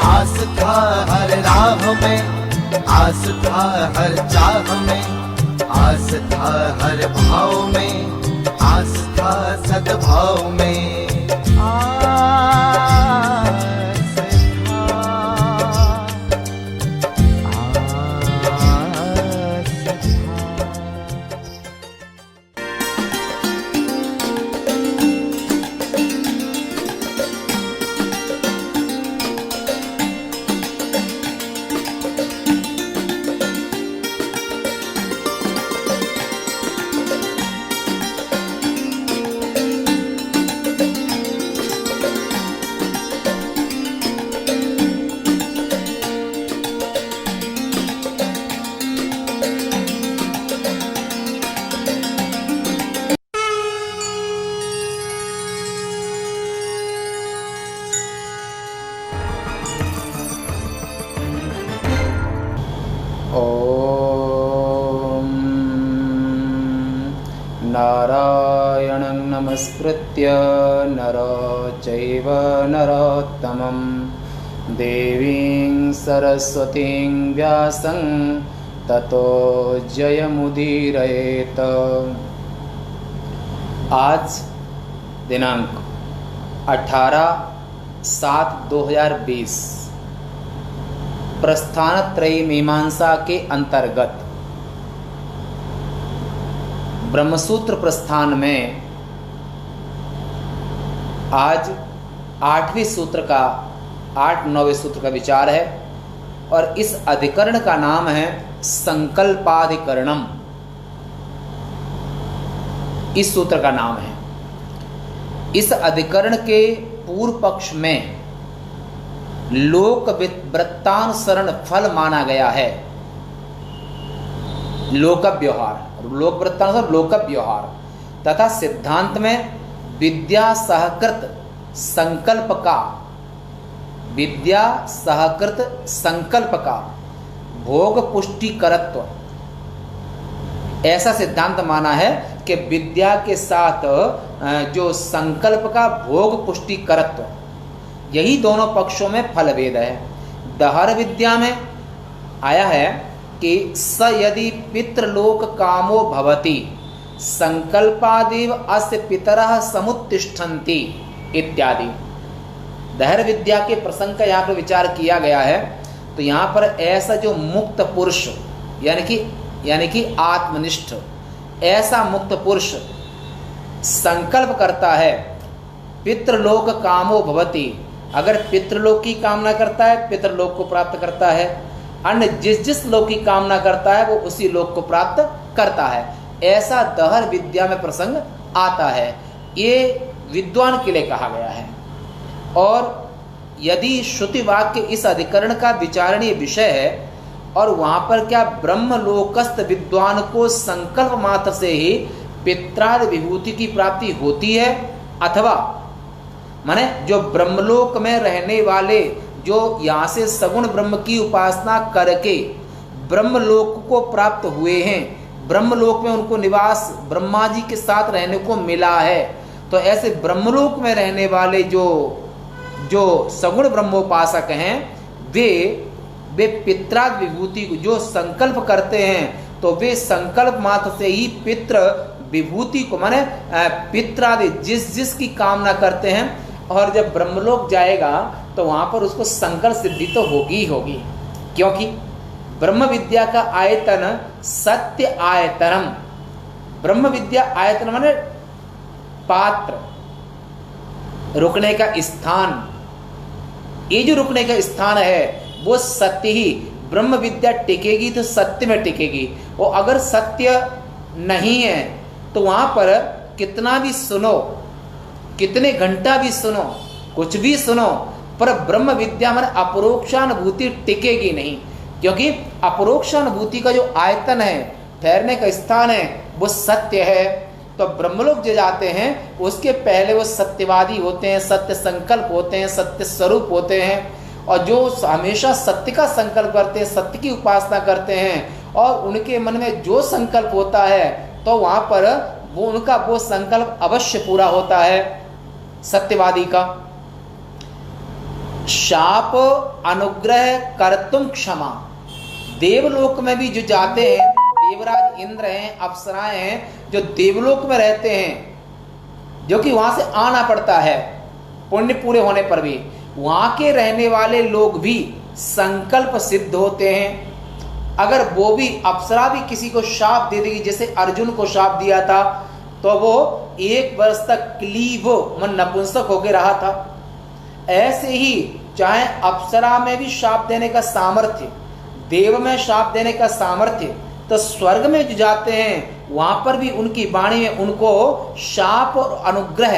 आस था हर राह में, आस था हर चाह में, आस था हर भाव में, आस था सद्भाव में। नारायणं नमस्कृत्य नरं चैव नरोत्तमं देवीं सरस्वतीं व्यासं ततो जयमुदीरयेत। आज दिनांक 18/7/2020 प्रस्थानत्रयी मीमांसा के अंतर्गत ब्रह्मसूत्र प्रस्थान में आज 8वें सूत्र का 8-9वें सूत्र का विचार है और इस अधिकरण का नाम है संकल्पाधिकरणम। इस सूत्र का नाम है। इस अधिकरण के पूर्व पक्ष में लोक वृत्तानुसरण फल माना गया है। लोक व्यवहार, लोक वृत्तानुसार लोक व्यवहार तथा सिद्धांत में विद्या सहकृत संकल्प का, विद्या सहकृत संकल्प का भोग पुष्टिकरत्व, ऐसा सिद्धांत माना है कि विद्या के साथ जो संकल्प का भोग पुष्टिकरत्व, यही दोनों पक्षों में फल भेद है। दहर विद्या में आया है कि स यदि पितृलोक कामो भवति संकल्पादिव अस्य पितरः समुत्तिष्ठन्ति इत्यादि। दहर विद्या के प्रसंग का यहाँ पर विचार किया गया है। तो यहाँ पर ऐसा जो मुक्त पुरुष यानी कि आत्मनिष्ठ ऐसा मुक्त पुरुष संकल्प करता है पितृलोक कामो भवति, अगर पितृलोक की कामना करता है पितृलोक को प्राप्त करता है, अन्य जिस लोक की कामना करता है वो उसी लोक को प्राप्त करता है। ऐसा दहर विद्या में प्रसंग आता है। ये विद्वान के लिए कहा गया है। और यदि श्रुति वाक्य इस अधिकरण का विचारणीय विषय है और वहाँ पर क्या ब्रह्मलोकस्थ विद्वान को संकल्प मात्र से ही पित्रादि विभूति की प्राप्ति होती है, अथवा माने जो ब्रह्मलोक में रहने वाले जो यहाँ से सगुण ब्रह्म की उपासना करके ब्रह्मलोक को प्राप्त हुए हैं, ब्रह्मलोक में उनको निवास ब्रह्मा जी के साथ रहने को मिला है, तो ऐसे ब्रह्मलोक में रहने वाले जो सगुण ब्रह्मोपासक हैं वे पित्राद विभूति को जो संकल्प करते हैं तो वे संकल्प मात्र से ही पितृ विभूति को माने पित्रादि जिस की कामना करते हैं। और जब ब्रह्मलोक जाएगा तो वहां पर उसको संकल्प सिद्धि तो होगी ही होगी, क्योंकि ब्रह्म विद्या का आयतन सत्य आयतनम। ब्रह्म विद्या आयतन माने पात्र, रुकने का स्थान। ये जो रुकने का स्थान है वो सत्य ही। ब्रह्म विद्या टिकेगी तो सत्य में टिकेगी। वो अगर सत्य नहीं है तो वहां पर कितना भी सुनो, कितने घंटा भी सुनो, कुछ भी सुनो, पर ब्रह्म विद्या में अपरोक्षानुभूति टिकेगी नहीं, क्योंकि अपरोक्षानुभूति का जो आयतन है, ठहरने का स्थान है, वो सत्य है। तो ब्रह्मलोक जो जाते हैं उसके पहले वो सत्यवादी होते हैं, सत्य संकल्प होते हैं, सत्य स्वरूप होते हैं, और जो हमेशा सत्य का संकल्प करते हैं, सत्य की उपासना करते हैं, और उनके मन में जो संकल्प होता है तो वहाँ पर वो उनका वो संकल्प अवश्य पूरा होता है सत्यवादी का। शाप अनुग्रह कर्तुम क्षमा। देवलोक में भी जो जाते हैं, देवराज इंद्र हैं, अप्सराएं हैं जो देवलोक में रहते हैं, जो कि वहां से आना पड़ता है पुण्य पूरे होने पर भी, वहां के रहने वाले लोग भी संकल्प सिद्ध होते हैं। अगर वो भी अप्सरा भी किसी को शाप दे देगी, जैसे अर्जुन को शाप दिया था, तो वो 1 वर्ष तक क्लीव मन नपुंसक होकर रहा था। ऐसे ही चाहे अप्सरा में भी शाप देने का सामर्थ्य, देव में शाप देने का सामर्थ्य, तो स्वर्ग में जो जाते हैं वहां पर भी उनकी वाणी में उनको शाप और अनुग्रह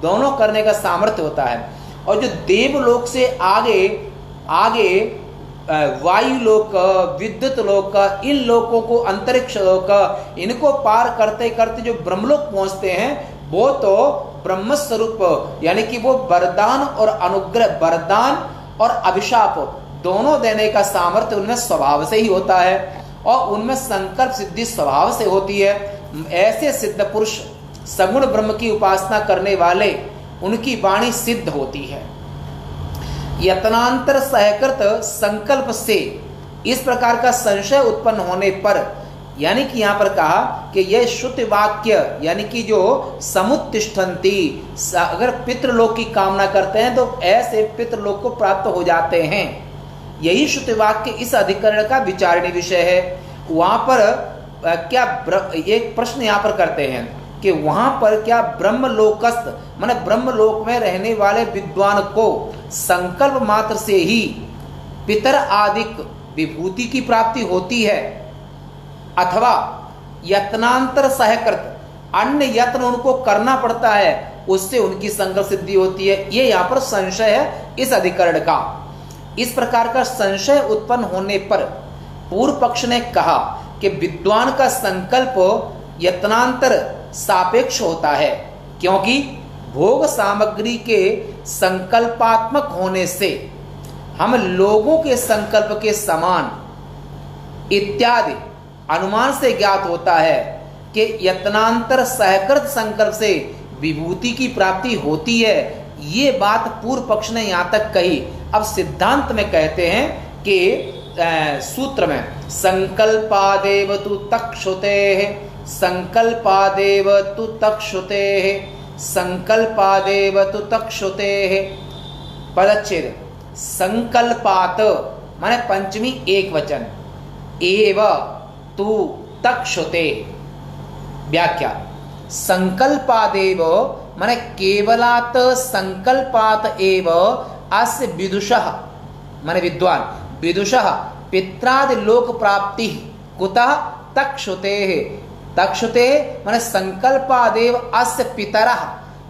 दोनों करने का सामर्थ्य होता है। और जो देवलोक से आगे वायु लोक, विद्युत लोक, इन लोकों को, अंतरिक्ष लोक, इनको पार करते करते जो ब्रह्मलोक पहुंचते हैं, वो तो ब्रह्म स्वरूप, यानी कि वो वरदान और अनुग्रह, वरदान और अभिशाप दोनों देने का सामर्थ्य उनमें स्वभाव से ही होता है, और उनमें संकल्प सिद्धि स्वभाव से होती है। ऐसे सिद्ध पुरुष, सगुण ब्रह्म की उपासना करने वाले, उनकी वाणी सिद्ध होती है। यत्नांतर सहकृत संकल्प से इस प्रकार का संशय उत्पन्न होने पर, यानी कि यहाँ पर कहा कि यह श्रुति वाक्य, यानी कि जो समुत्तिष्ठन्ति, अगर पितृलोक की कामना करते हैं तो ऐसे पितृलोक को प्राप्त हो जाते हैं। यही श्रुति वाक्य इस अधिकरण का विचारणीय विषय है। वहां पर क्या एक प्रश्न यहाँ पर करते हैं कि वहां पर क्या ब्रह्मलोकस्थ, माने ब्रह्मलोक में रहने वाले विद्वान को संकल्प मात्र से ही पितर आदिक विभूति की प्राप्ति होती है, अथवा यत्नांतर सहकृत अन्य यत्न उनको करना पड़ता है, उससे उनकी संकल्प सिद्धि होती है? ये यहाँ पर संशय है इस अधिकरण का। इस प्रकार का संशय उत्पन्न होने पर पूर्व पक्ष ने कहा कि विद्वान का संकल्प यत्नांतर सापेक्ष होता है, क्योंकि भोग सामग्री के संकल्पात्मक होने से हम लोगों के संकल्प के समान इत्यादि अनुमान से ज्ञात होता है कि यत्नांतर सहकृत संकल्प से विभूति की प्राप्ति होती है। ये बात पूर्व पक्ष ने यहाँ तक कही। अब सिद्धांत में कहते हैं कि सूत्र में संकल्पादेव तु तक्षुतेः, संकल्पादेव तु तक्षुतेः, संकल्पादेव तु तक्षुतेः। पदच्छेद संकल्पात माने पंचमी एक वचन, एव तु तक्षुते। व्याख्या संकल्पादेव माने केवलात संकल्पात एव अस्य विदुषः माने विद्वान, विदुषः पित्रादि लोक प्राप्ति कुतः तक्षुतेः। तक्षुतेः माने संकल्पादेव अस्य पितरः,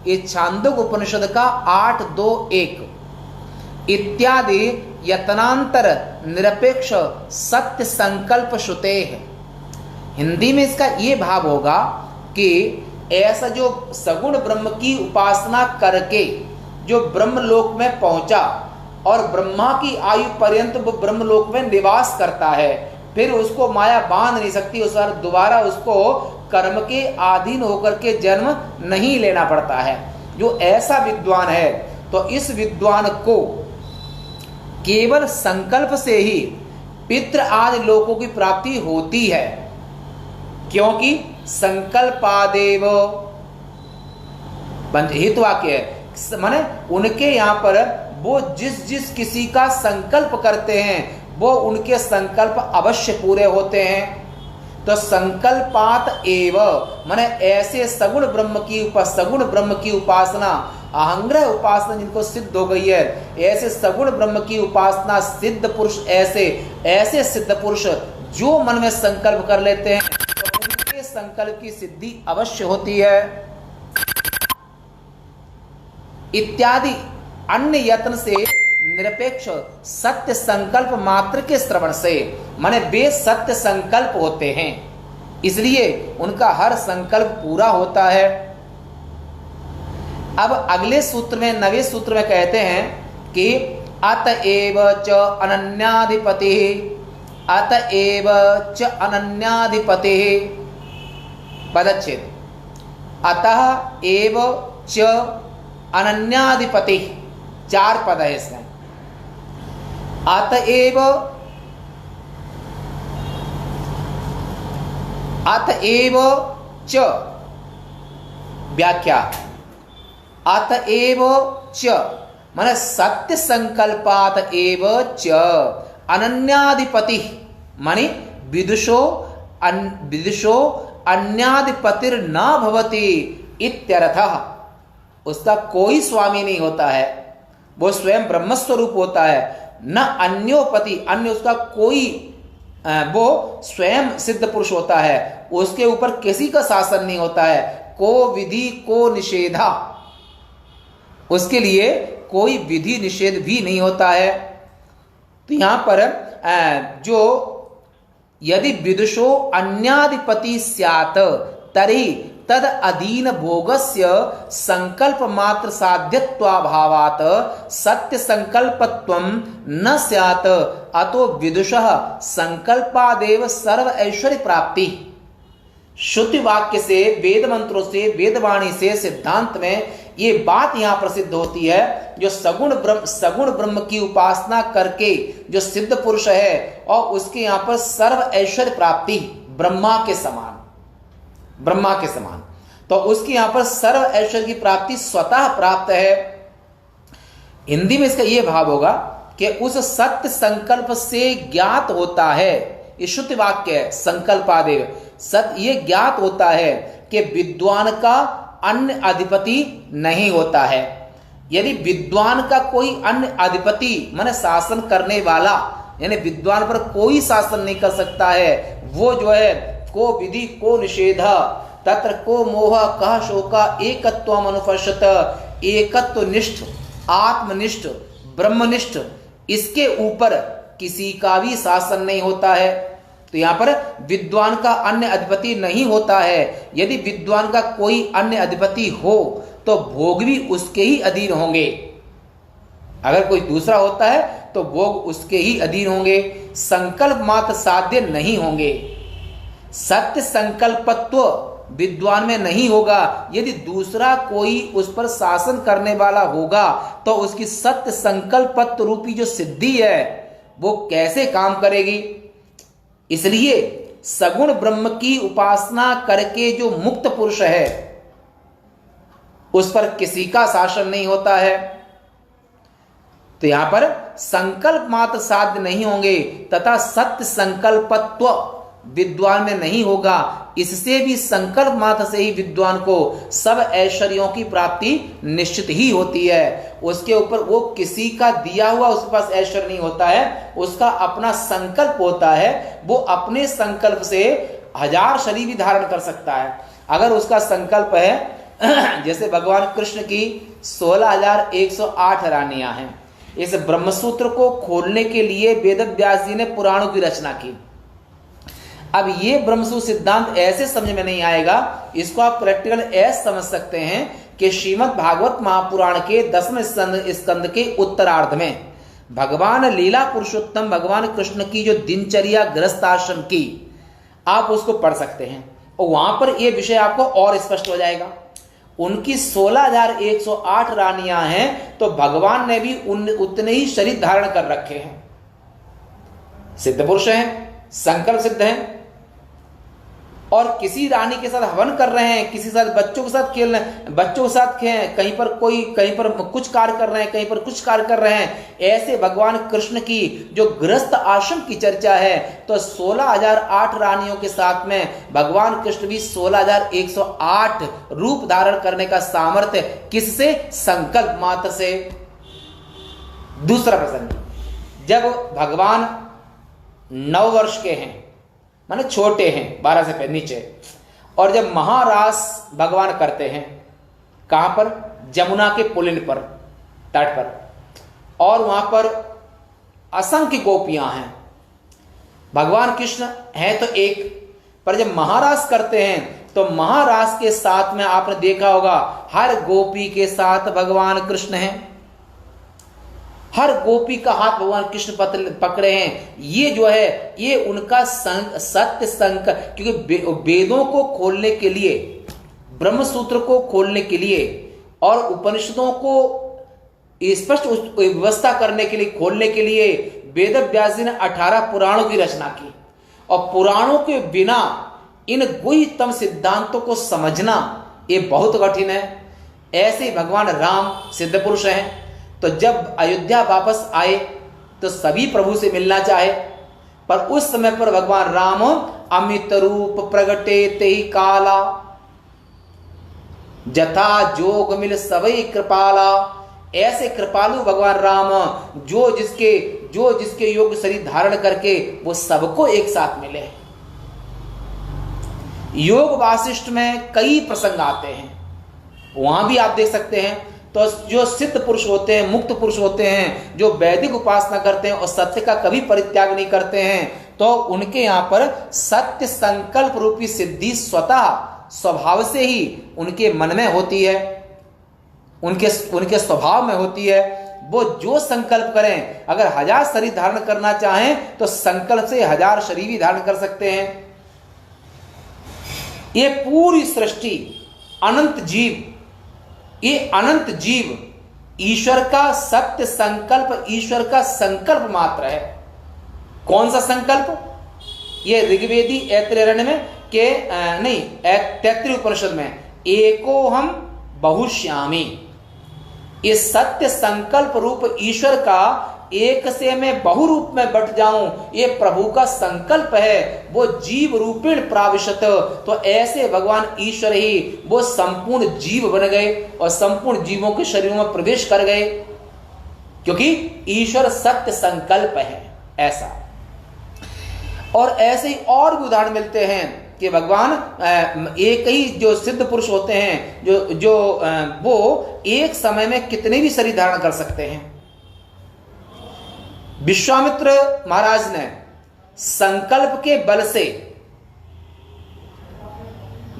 ये छांदोग्य उपनिषद का 8.2.1 इत्यादि यत्नांतर निरपेक्ष सत्य संकल्प श्रुते है। हिंदी में इसका ये भाव होगा कि ऐसा जो सगुण ब्रह्म की उपासना करके जो ब्रह्मलोक में पहुंचा और ब्रह्मा की आयु पर्यंत वो ब्रह्मलोक में निवास करता है, फिर उसको माया बांध नहीं सकती, उस बार दोबारा उसको कर्म के अधीन होकर के जन्म नहीं लेना पड़ता है। जो ऐसा विद्वान है, तो इस विद्वान को केवल संकल्प से ही पितृ आदि लोकों की प्राप्ति होती है, क्योंकि संकल्पादेव हित वाक्य है, माने उनके यहाँ पर वो जिस किसी का संकल्प करते हैं वो उनके संकल्प अवश्य पूरे होते हैं। तो संकल्पात एव माने ऐसे सगुण ब्रह्म की उपासना, अहंग्रह उपासना जिनको सिद्ध हो गई है, ऐसे सगुण ब्रह्म की उपासना सिद्ध पुरुष, ऐसे सिद्ध पुरुष जो मन में संकल्प कर लेते हैं तो उनके संकल्प की सिद्धि अवश्य होती है। इत्यादि अन्य यत्न से निरपेक्ष सत्य संकल्प मात्र के श्रवण से, माने वे सत्य संकल्प होते हैं, इसलिए उनका हर संकल्प पूरा होता है। अब अगले सूत्र में, 9वें सूत्र में कहते हैं कि अतएव च अनन्याधिपतिः, अतएव च अनन्याधिपतिः। पदच्छेद अतः एव च अनन्याधिपतिः, 4 पद है इसमें। अतएव च व्याख्या, अतएव च माने सत्य संकल्पात एव च अनन्याधिपति माने विदुषो अन्याधिपतिर न भवति इत्यर्थः। उसका कोई स्वामी नहीं होता है, वो स्वयं ब्रह्मस्वरूप होता है। न अन्योपति, अन्य उसका कोई, वो स्वयं सिद्ध पुरुष होता है, उसके ऊपर किसी का शासन नहीं होता है। को विधि को निषेधा, उसके लिए कोई विधि निषेध भी नहीं होता है। तो यहां पर जो यदि विदुषो अन्याधिपति स्यात् तर्हि तद अधीन भोगस्य संकल्प मात्र साध्यत्वाभावात् सत्य संकल्पत्वं न स्यात्। अतो विदुषः संकल्पादेव सर्व ऐश्वर्य प्राप्ति। श्रुति वाक्य से, वेद मंत्रों से, वेदवाणी से, सिद्धांत में ये बात यहां प्रसिद्ध होती है, जो सगुण ब्रह्म की उपासना करके जो सिद्ध पुरुष है और उसके यहां पर सर्व ऐश्वर्य प्राप्ति ब्रह्मा के समान, ब्रह्मा के समान, तो उसके यहां पर सर्व ऐश्वर्य की प्राप्ति स्वतः प्राप्त है। हिंदी में इसका यह भाव होगा कि उस सत्य संकल्प से ज्ञात होता है, ये शुद्ध वाक्य है, संकल्पादेव सत्य, ये ज्ञात होता है कि विद्वान का अन्य अधिपति नहीं होता है। यदि विद्वान का कोई अन्य अधिपति माने शासन करने वाला, यानी विद्वान पर कोई शासन नहीं कर सकता है, वो जो है को विधि को निषेध तत्र को मोह कह शोका एकत्वम अनुपश्यत, एकत्व निष्ठ, आत्मनिष्ठ, ब्रह्मनिष्ठ, इसके ऊपर किसी का भी शासन नहीं होता है। तो यहां पर विद्वान का अन्य अधिपति नहीं होता है। यदि विद्वान का कोई अन्य अधिपति हो तो भोग भी उसके ही अधीन होंगे। अगर कोई दूसरा होता है तो भोग उसके ही अधीन होंगे, संकल्प मात्र साध्य नहीं होंगे। सत्य संकल्पत्व विद्वान में नहीं होगा। यदि दूसरा कोई उस पर शासन करने वाला होगा तो उसकी सत्य संकल्पत्व रूपी जो सिद्धि है वो कैसे काम करेगी। इसलिए सगुण ब्रह्म की उपासना करके जो मुक्त पुरुष है उस पर किसी का शासन नहीं होता है। तो यहां पर संकल्प मात्र साध्य नहीं होंगे तथा सत्य संकल्पत्व विद्वान में नहीं होगा। इससे भी संकल्प मात्र से ही विद्वान को सब ऐश्वर्यों की प्राप्ति निश्चित ही होती है। उसके ऊपर वो किसी का दिया हुआ उसके पास ऐश्वर्य नहीं होता है, उसका अपना संकल्प होता है। वो अपने संकल्प से 1000 शरीर भी धारण कर सकता है। अगर उसका संकल्प है, जैसे भगवान कृष्ण की 16,108 रानियां हैं। इस ब्रह्मसूत्र को खोलने के लिए वेद व्यास जी ने पुराणों की रचना की। अब ये ब्रह्मसूत्र सिद्धांत ऐसे समझ में नहीं आएगा, इसको आप प्रैक्टिकल ऐसे समझ सकते हैं कि श्रीमद् भागवत महापुराण के 10वें स्कंद के उत्तरार्ध में भगवान लीला पुरुषोत्तम भगवान कृष्ण की जो दिनचर्या गृहस्थाश्रम की, आप उसको पढ़ सकते हैं और वहां पर यह विषय आपको और स्पष्ट हो जाएगा। उनकी 16,108 रानियां हैं, तो भगवान ने भी उतने ही शरीर धारण कर रखे हैं। सिद्ध पुरुष हैं, संकल्प सिद्ध हैं, और किसी रानी के साथ हवन कर रहे हैं, किसी साथ बच्चों के साथ खेल रहे हैं, बच्चों के साथ कहीं पर कुछ कार्य कर रहे हैं, कहीं पर कुछ कार्य कर रहे हैं। ऐसे भगवान कृष्ण की जो गृहस्थ आश्रम की चर्चा है, तो 16,008 रानियों के साथ में भगवान कृष्ण भी 16,108 रूप धारण करने का सामर्थ्य किससे? संकल्प मात्र से। दूसरा प्रसंग, जब भगवान 9 वर्ष के हैं, माने छोटे हैं, 12 से पहले नीचे, और जब महारास भगवान करते हैं, कहां पर? जमुना के पुलिन पर, तट पर, और वहां पर असंख्य गोपियां हैं। भगवान कृष्ण हैं तो एक, पर जब महारास करते हैं तो महारास के साथ में आपने देखा होगा हर गोपी के साथ भगवान कृष्ण हैं। हर गोपी का हाथ भगवान कृष्ण पकड़े हैं। ये जो है ये उनका सत्य संकल्प, क्योंकि वेदों को खोलने के लिए, ब्रह्म सूत्र को खोलने के लिए और उपनिषदों को स्पष्ट व्यवस्था करने के लिए, खोलने के लिए वेद व्यास जी ने 18 पुराणों की रचना की, और पुराणों के बिना इन गुह्यतम सिद्धांतों को समझना ये बहुत कठिन है। ऐसे ही भगवान राम सिद्ध पुरुष हैं, तो जब अयोध्या वापस आए तो सभी प्रभु से मिलना चाहे, पर उस समय पर भगवान राम अमित रूप प्रगटे ते काला, जथा जोग मिल सबई कृपाला। ऐसे कृपालु भगवान राम जो जिसके योग्य शरीर धारण करके वो सबको एक साथ मिले। योग वासिष्ठ में कई प्रसंग आते हैं, वहां भी आप देख सकते हैं। तो जो सिद्ध पुरुष होते हैं, मुक्त पुरुष होते हैं, जो वैदिक उपासना करते हैं और सत्य का कभी परित्याग नहीं करते हैं, तो उनके यहाँ पर सत्य संकल्प रूपी सिद्धि स्वतः स्वभाव से ही उनके मन में होती है, उनके स्वभाव में होती है। वो जो संकल्प करें, अगर 1000 शरीर धारण करना चाहें तो संकल्प से 1000 शरीर भी धारण कर सकते हैं। ये पूरी सृष्टि अनंत जीव, ये अनंत जीव ईश्वर का सत्य संकल्प, ईश्वर का संकल्प मात्र है। कौन सा संकल्प? ये ऋग्वेदी ऐतरेयण्य में के नहीं, तैत्तिरीय उपनिषद में एको हम बहुश्यामी, ये सत्य संकल्प रूप ईश्वर का एक से मैं बहु रूप में बट जाऊं, ये प्रभु का संकल्प है। वो जीव रूपेण प्राविशत, तो ऐसे भगवान ईश्वर ही वो संपूर्ण जीव बन गए और संपूर्ण जीवों के शरीरों में प्रवेश कर गए, क्योंकि ईश्वर सत्य संकल्प है ऐसा। और ऐसे ही और भी उदाहरण मिलते हैं कि भगवान एक ही जो सिद्ध पुरुष होते हैं, जो वो एक समय में कितने भी शरीर धारण कर सकते हैं। विश्वामित्र महाराज ने संकल्प के बल से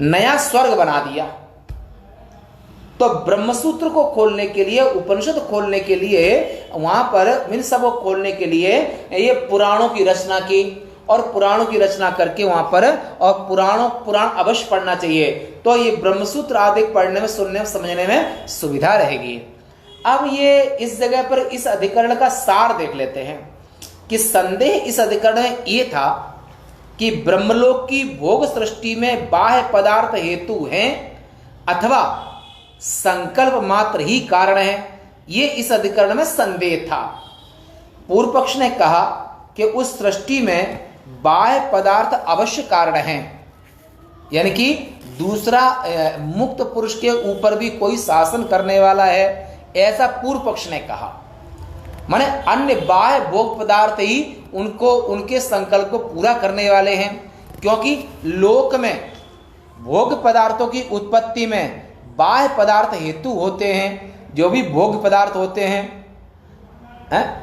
नया स्वर्ग बना दिया, तो ब्रह्मसूत्र को खोलने के लिए, उपनिषद खोलने के लिए, वहां पर इन सबको खोलने के लिए ये पुराणों की रचना की, और पुराणों की रचना करके वहां पर, और पुराण अवश्य पढ़ना चाहिए, तो ये ब्रह्मसूत्र आदि पढ़ने में, सुनने में, समझने में सुविधा रहेगी। अब ये इस जगह पर इस अधिकरण का सार देख लेते हैं कि संदेह इस अधिकरण में ये था कि ब्रह्मलोक की भोग सृष्टि में बाह्य पदार्थ हेतु हैं अथवा संकल्प मात्र ही कारण है। ये इस अधिकरण में संदेह था। पूर्व पक्ष ने कहा कि उस सृष्टि में बाह्य पदार्थ अवश्य कारण हैं, यानी कि दूसरा मुक्त पुरुष के ऊपर भी कोई शासन करने वाला है, ऐसा पूर्व पक्ष ने कहा। माने अन्य बाह्य भोग पदार्थ ही उनको, उनके संकल्प को पूरा करने वाले हैं, क्योंकि लोक में भोग पदार्थों की उत्पत्ति में बाह्य पदार्थ हेतु होते हैं। जो भी भोग पदार्थ होते हैं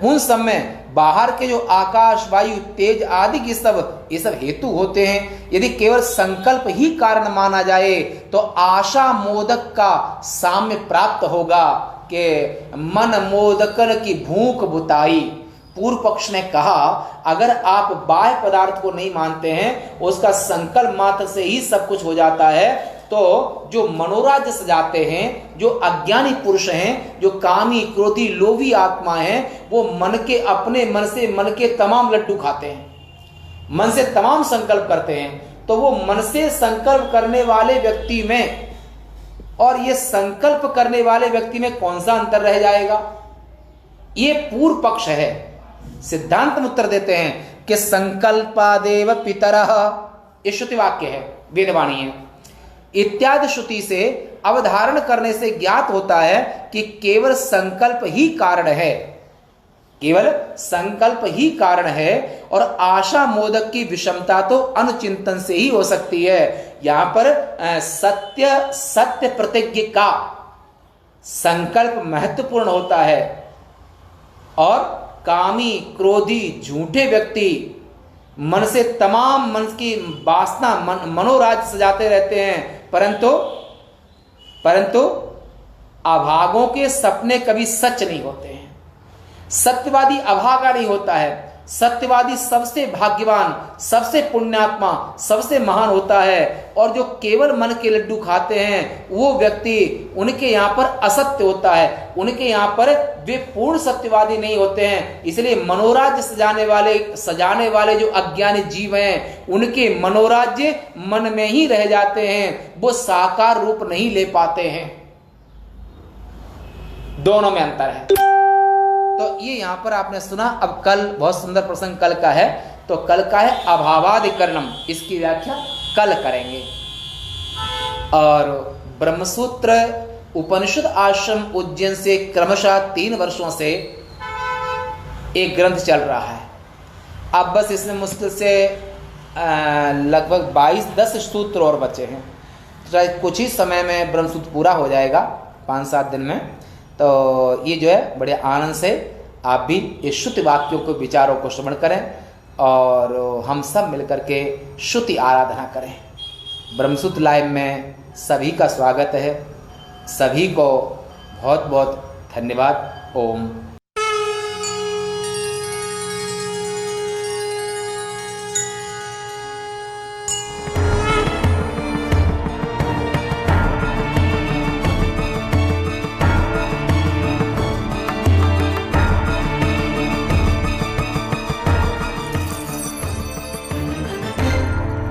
उन सब में बाहर के जो आकाश, वायु, तेज आदि ये सब हेतु होते हैं। यदि केवल संकल्प ही कारण माना जाए तो आशा मोदक का साम्य प्राप्त होगा कि मन मोदकन की भूख बुताई। पूर्व पक्ष ने कहा अगर आप बाह्य पदार्थ को नहीं मानते हैं, उसका संकल्प मात्र से ही सब कुछ हो जाता है, तो जो मनोराज्य सजाते हैं, जो अज्ञानी पुरुष हैं, जो कामी, क्रोधी, लोभी आत्मा हैं, वो मन के, अपने मन से मन के तमाम लड्डू खाते हैं, मन से तमाम संकल्प करते हैं। तो वो मन से संकल्प करने वाले व्यक्ति में और ये संकल्प करने वाले व्यक्ति में कौन सा अंतर रह जाएगा? ये पूर्व पक्ष है। सिद्धांत में उत्तर देते हैं कि संकल्पादेव पितरः, ये श्रुति वाक्य है, वेदवाणी है। इत्यादि श्रुति से अवधारण करने से ज्ञात होता है कि केवल संकल्प ही कारण है, केवल संकल्प ही कारण है, और आशा मोदक की विषमता तो अनुचिंतन से ही हो सकती है। यहां पर सत्य प्रतिज्ञ का संकल्प महत्वपूर्ण होता है, और कामी, क्रोधी, झूठे व्यक्ति मन से तमाम मन की वासना, मनोराज्य सजाते रहते हैं, परंतु अभागों के सपने कभी सच नहीं होते हैं। सत्यवादी अभागा नहीं होता है, सत्यवादी सबसे भाग्यवान, सबसे पुण्यात्मा, सबसे महान होता है। और जो केवल मन के लड्डू खाते हैं वो व्यक्ति, उनके यहाँ पर असत्य होता है, उनके यहाँ पर वे पूर्ण सत्यवादी नहीं होते हैं। इसलिए मनोराज्य सजाने वाले जो अज्ञानी जीव हैं, उनके मनोराज्य मन में ही रह जाते हैं, वो साकार रूप नहीं ले पाते हैं। दोनों में अंतर है। तो ये यहां पर आपने सुना। अब कल बहुत सुंदर प्रसंग कल का है, तो कल का है अभावादिकरणम, इसकी व्याख्या कल करेंगे। और ब्रह्मसूत्र उपनिषद आश्रम उज्जैन से क्रमशः 3 वर्षों से एक ग्रंथ चल रहा है। अब बस इसमें मुश्किल से लगभग 22-10 सूत्र और बचे हैं। शायद कुछ ही समय में ब्रह्मसूत्र पूरा हो जाएगा, 5-7 दिन में। तो ये जो है बड़े आनंद से आप भी इस श्रुति वाक्यों को, विचारों को श्रवण करें और हम सब मिलकर के श्रुति आराधना करें। ब्रह्मसूत्र लाइव में सभी का स्वागत है। सभी को बहुत बहुत धन्यवाद। ओम